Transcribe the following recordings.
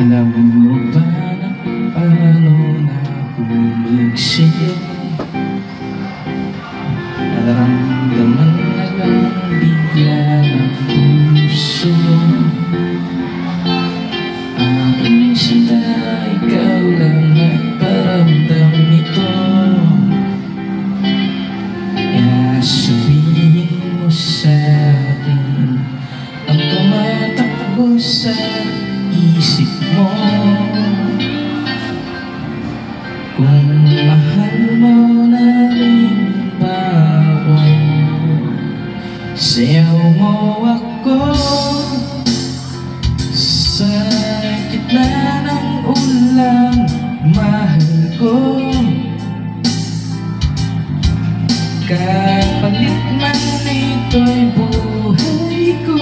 Alam mo ba na kung paano nahulog siya? Naramdaman na lang bigla ng puso. Aking sinta, ikaw lang nagparamdam nito. Kaya sabihin mo sa akin ang tumatakbo sa isip mo. Kung mahal mo na rin ba ako, sayaw mo ako sa gitna ng ulan, mahal ko. Kapalit man ito'y buhay ko,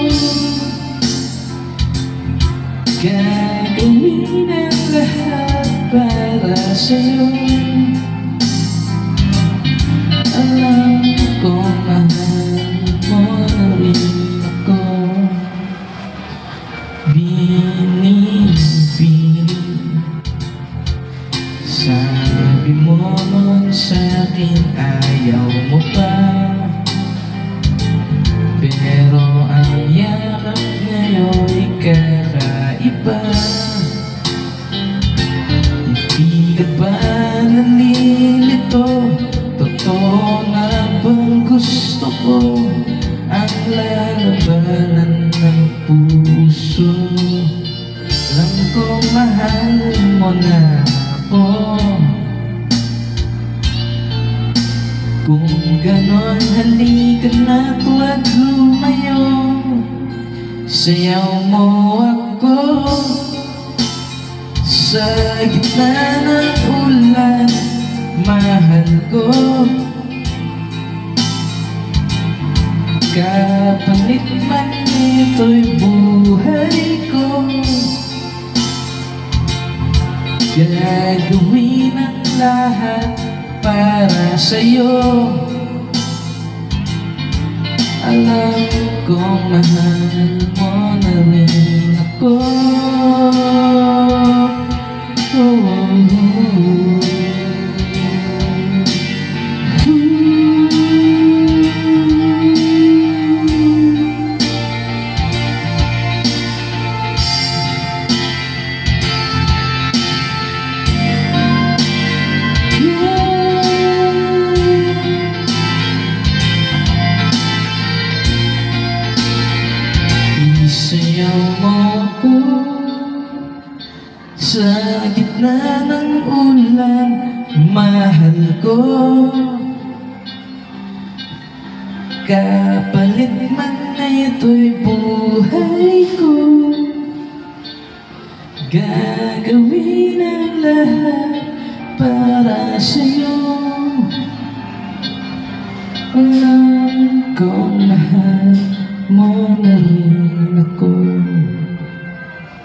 gagawin ang lahat para sa'yo. Alam ko mahal mo na rin ako. Binibining sabi mo nun sa'kin ayaw mo pa, pero ang yakap ngayon'y kakaiba. Hindi ka ba nalilito? Totoo na bang gusto ko ang lalabanan ng puso? Alam ko mahal mo na ako. Kung ganon, halika na't huwag lumayo. Sayaw mo ako sa gitna ng ulan, mahal ko. Kapalit man ito'y buhay ko, gagawin ang lahat para sa'yo. Alam kong mahal mo na rin ako. Sayaw mo ako sa gitna ng ulan, mahal ko. Kapalit man na ito'y buhay ko, gagawin ang lahat para sa'yo. Alam kong mahal mo na rin ako.